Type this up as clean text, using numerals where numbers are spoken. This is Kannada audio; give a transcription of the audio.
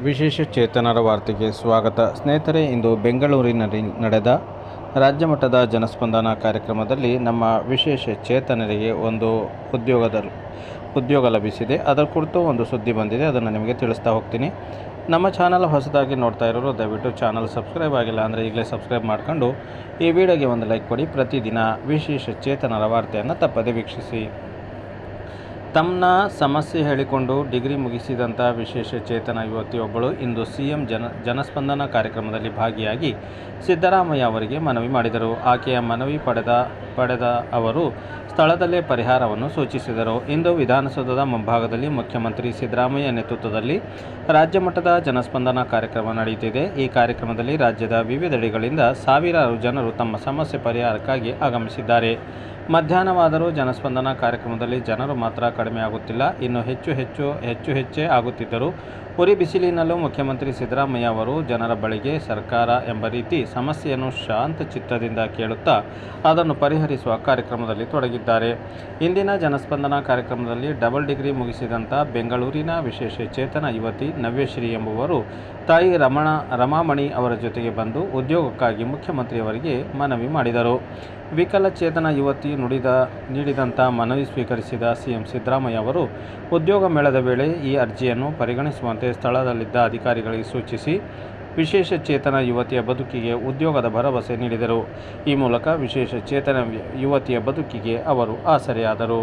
ವಿಶೇಷ ಚೇತನರ ವಾರ್ತೆಗೆ ಸ್ವಾಗತ. ಸ್ನೇಹಿತರೆ, ಇಂದು ಬೆಂಗಳೂರಿನಲ್ಲಿ ನಡೆದ ರಾಜ್ಯ ಮಟ್ಟದ ಜನಸ್ಪಂದನ ಕಾರ್ಯಕ್ರಮದಲ್ಲಿ ನಮ್ಮ ವಿಶೇಷ ಚೇತನರಿಗೆ ಒಂದು ಉದ್ಯೋಗ ಲಭಿಸಿದೆ. ಅದರ ಕುರಿತು ಒಂದು ಸುದ್ದಿ ಬಂದಿದೆ, ಅದನ್ನು ನಿಮಗೆ ತಿಳಿಸ್ತಾ ಹೋಗ್ತೀನಿ. ನಮ್ಮ ಚಾನಲ್ ಹೊಸದಾಗಿ ನೋಡ್ತಾ ಇರೋರು ದಯವಿಟ್ಟು ಚಾನಲ್ ಸಬ್ಸ್ಕ್ರೈಬ್ ಆಗಿಲ್ಲ ಅಂದರೆ ಈಗಲೇ ಸಬ್ಸ್ಕ್ರೈಬ್ ಮಾಡಿಕೊಂಡು ಈ ವಿಡಿಯೋಗೆ ಒಂದು ಲೈಕ್ ಕೊಡಿ. ಪ್ರತಿದಿನ ವಿಶೇಷ ಚೇತನರ ವಾರ್ತೆಯನ್ನು ತಪ್ಪದೇ ವೀಕ್ಷಿಸಿ. ತಮ್ಮ ಸಮಸ್ಯೆ ಹೇಳಿಕೊಂಡು ಡಿಗ್ರಿ ಮುಗಿಸಿದಂಥ ವಿಶೇಷ ಚೇತನ ಯುವತಿಯೊಬ್ಬಳು ಇಂದು ಸಿಎಂ ಜನಸ್ಪಂದನ ಕಾರ್ಯಕ್ರಮದಲ್ಲಿ ಭಾಗಿಯಾಗಿ ಸಿದ್ದರಾಮಯ್ಯ ಅವರಿಗೆ ಮನವಿ ಮಾಡಿದರು. ಆಕೆಯ ಮನವಿ ಪಡೆದ ಅವರು ಸ್ಥಳದಲ್ಲೇ ಪರಿಹಾರವನ್ನು ಸೂಚಿಸಿದರು. ಇಂದು ವಿಧಾನಸೌಧದ ಮುಂಭಾಗದಲ್ಲಿ ಮುಖ್ಯಮಂತ್ರಿ ಸಿದ್ದರಾಮಯ್ಯ ನೇತೃತ್ವದಲ್ಲಿ ರಾಜ್ಯ ಮಟ್ಟದ ಜನಸ್ಪಂದನ ಕಾರ್ಯಕ್ರಮ ನಡೆಯುತ್ತಿದೆ. ಈ ಕಾರ್ಯಕ್ರಮದಲ್ಲಿ ರಾಜ್ಯದ ವಿವಿಧೆಡೆಗಳಿಂದ ಸಾವಿರಾರು ಜನರು ತಮ್ಮ ಸಮಸ್ಯೆ ಪರಿಹಾರಕ್ಕಾಗಿ ಆಗಮಿಸಿದ್ದಾರೆ. ಮಧ್ಯಾಹ್ನವಾದರೂ ಜನಸ್ಪಂದನ ಕಾರ್ಯಕ್ರಮದಲ್ಲಿ ಜನರು ಮಾತ್ರ ಕಡಿಮೆಯಾಗುತ್ತಿಲ್ಲ, ಇನ್ನು ಹೆಚ್ಚೇ ಆಗುತ್ತಿದ್ದರು. ಉರಿ ಬಿಸಿಲಿನಲ್ಲೂ ಮುಖ್ಯಮಂತ್ರಿ ಸಿದ್ದರಾಮಯ್ಯ ಅವರು ಜನರ ಬಳಿಗೆ ಸರ್ಕಾರ ಎಂಬ ರೀತಿ ಸಮಸ್ಯೆಯನ್ನು ಶಾಂತ ಚಿತ್ತದಿಂದ ಕೇಳುತ್ತಾ ಅದನ್ನು ಪರಿಹರಿಸುವ ಕಾರ್ಯಕ್ರಮದಲ್ಲಿ ತೊಡಗಿದ್ದಾರೆ. ಇಂದಿನ ಜನಸ್ಪಂದನ ಕಾರ್ಯಕ್ರಮದಲ್ಲಿ ಡಬಲ್ ಡಿಗ್ರಿ ಮುಗಿಸಿದಂಥ ಬೆಂಗಳೂರಿನ ವಿಶೇಷ ಚೇತನ ಯುವತಿ ನವ್ಯಶ್ರೀ ಎಂಬುವರು ತಾಯಿ ರಮಾಮಣಿ ಅವರ ಜೊತೆಗೆ ಬಂದು ಉದ್ಯೋಗಕ್ಕಾಗಿ ಮುಖ್ಯಮಂತ್ರಿಯವರಿಗೆ ಮನವಿ ಮಾಡಿದರು. ವಿಕಲಚೇತನ ಯುವತಿ ನೀಡಿದಂಥ ಮನವಿ ಸ್ವೀಕರಿಸಿದ ಸಿಎಂ ಸಿದ್ದರಾಮಯ್ಯ ಅವರು ಉದ್ಯೋಗ ಮೇಳದ ವೇಳೆ ಈ ಅರ್ಜಿಯನ್ನು ಪರಿಗಣಿಸುವಂತೆ ಸ್ಥಳದಲ್ಲಿದ್ದ ಅಧಿಕಾರಿಗಳಿಗೆ ಸೂಚಿಸಿ ವಿಶೇಷ ಚೇತನ ಯುವತಿಯ ಬದುಕಿಗೆ ಉದ್ಯೋಗದ ಭರವಸೆ ನೀಡಿದರು. ಈ ಮೂಲಕ ವಿಶೇಷ ಚೇತನ ಯುವತಿಯ ಬದುಕಿಗೆ ಅವರು ಆಸರೆಯಾದರು.